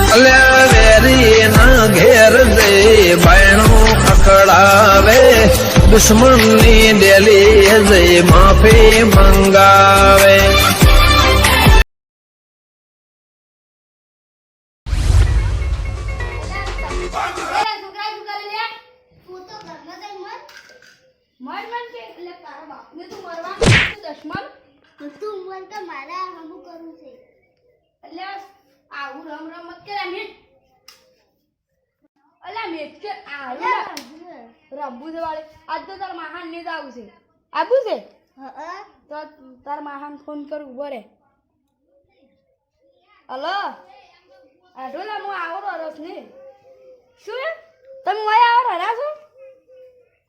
અલ્યા વેરી ના ઘેર જઈ બાયણું અકળાવે દુશ્મનની ડેલી જઈ માફી મંગાવે રંબુ છે વાળે આજ તો તાર મહાન ને જ આવું છે આબુ છે તો તાર મહાન ફોન કરું બરે હલો આઢોલા હું આવો રસ ને શું તમે મય આવો હરા છો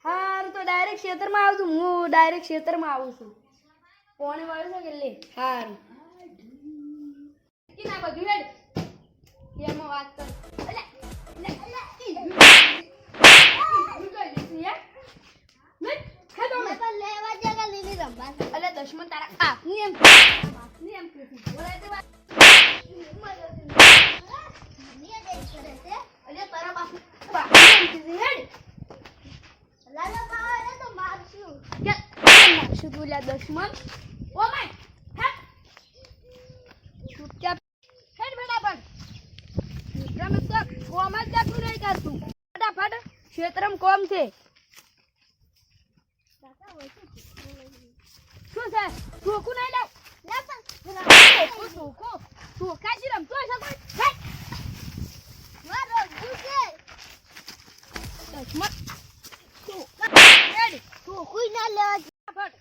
હારું તો ડાયરેક્ટ ખેતરમાં આવું છું હું ડાયરેક્ટ ખેતરમાં આવું છું કોણે વાળું છે કે લે હારું કે ના બધું હેડ એમાં વાત કર અલે દશમન તારા આપની એમ બોલાય તે વાત અલે તારા બાપ એમ કીધી હેડ લાલા પાવા તો મારશું કે મારશું તું લે દશમન ઓ માય હેડ ચૂપચાપ હેડ ફટાફટ મિત્રમ તો કોમ જ જાતું નહીં કરતું ફટાફટ ક્ષેત્રમ કોમ છે શું છે ચોખ્ખું નહીં લાવ ચોખ્ખા છે રમતો હશે કોઈ ચોખ્ખું ના લેવા ફટ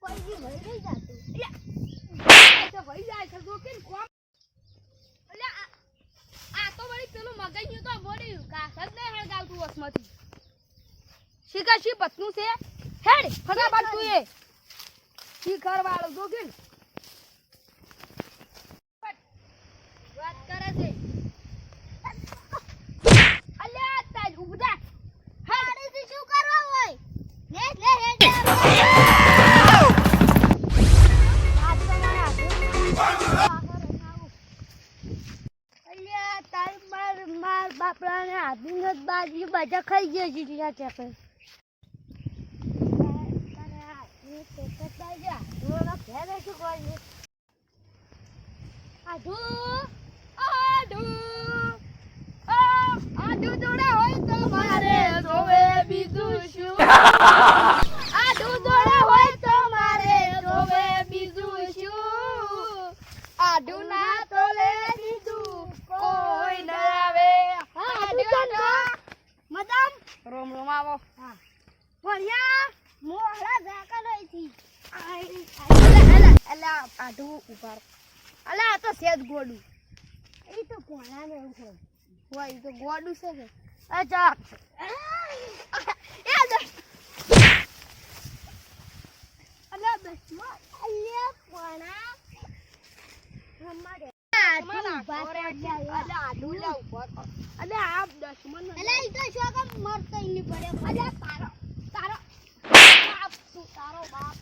કોઈ બી ભરી નહીં જાતું ભરી જાય છે જો કે કોમ એટલે આ તો વળી પેલું મગજનું તો બોડી કાસ જ નહીં હળગાવતું વસમાંથી શીખા શી પતનું છે હેડ ફટાફટ તું એ શીખર વાળો જો કે વાત કરે છે અલ્યા તાજ ઉભા હાડે થી શું કરવા હોય લે લે હેડ અલ્યા તાર માર બાપરાને આદિન જ બાજી બધા ખાઈ ગયો છે ટીકા ચેપે આડુ જોડા હોય તો મારે જોવે બીજું શું આડુ જોડા હોય તો મારે જોવે બીજું શું આડુ ના તોલે બીજું કોઈ ના આવે આડુ મદમ રોમ રોમ આવો હા ભણ્યા મોહરા ઝાકા લઈથી અલા આડુ ઉપર અલા આ તો સેજ ગોડું એ તો કોણા ને એવું છે હોય તો ગોડું છે કે અચ્છા એ દે અલા દશમન અલ્યા કોણા હમારે અલા આડુ લા ઉપર અલા આપ દશમન અલા ઈ તો શું કામ મરતો ઈ પડે અલા તારો તારો બાપ તું તારો બાપ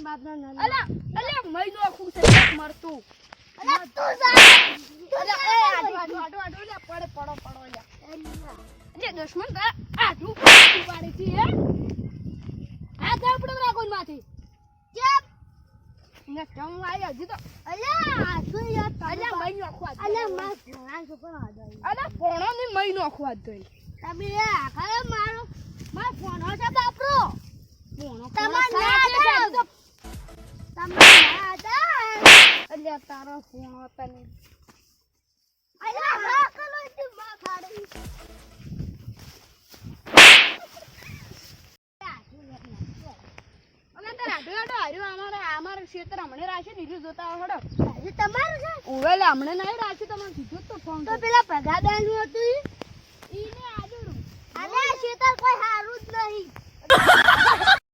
અલા અલા મઈ નો ખુશ છે મરતું અલા તું જા અલા એ આડો લે પડે પડો લે અલે દુશ્મન કા આઠું પાડી છે હે આ થાપડો રાખો માથી ચપ ને કમ આયા હજી તો અલા આઠું યાર અલા મઈ નો ખવા અલા માર ઘણા છોકરો આદો અલા કોણો ની મઈ નો ખવા દઈ તમે આ ખરે મારો માર ફોન છે બાપરો અલ્યા તારો ફોન હતા ને અલ્યા હા કલો તી માં ખાડી અમે તો રાડો અમારે ક્ષેત્ર હમણે રાશે દીધું જોતા હડો એ તમારું છે ઓવેલે હમણે નહીં રાશે તમારે કીધું તો ફોન તો પેલા પગાદાન નું હતું ઈને આજુ અલ્યા ક્ષેત્ર કોઈ હારું જ નહીં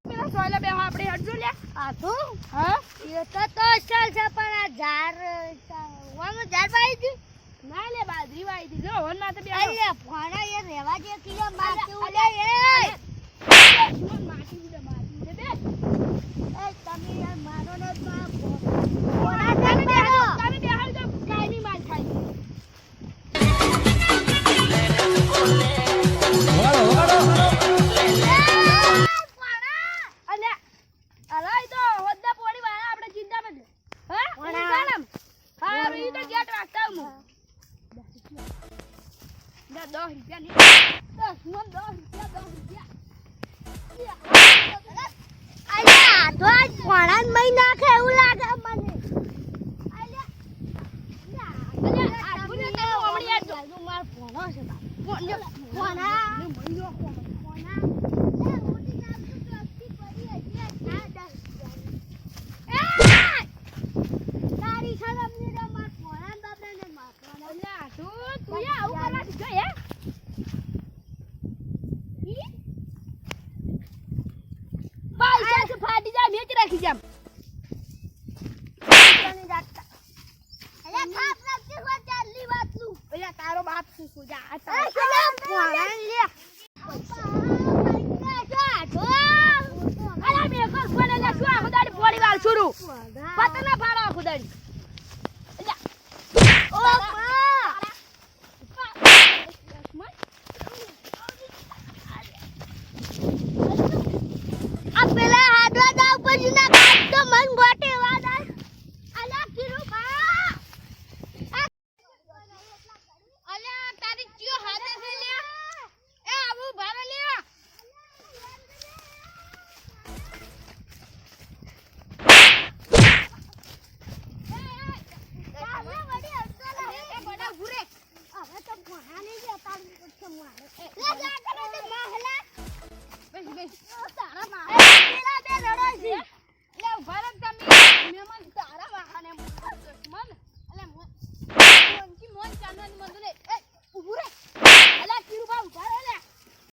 પેલા સોયલા બે આપણે હટજો લે આ તો હા એ તો ચાલ છે પણ આ ઝાર વાનું ઝાર પાઈ દી ના લે બાજરી વાઈ દી જો વન માં તો બે અલ્યા ફાણા એ રેવા દે કિલો માટી ઉડે એ માટી ઉડે બે એ તમે યાર મારો ને બાપ વેચી રાખી જામ તારો બાપ શું જા પતંગ ના ફાડો ખુદાડી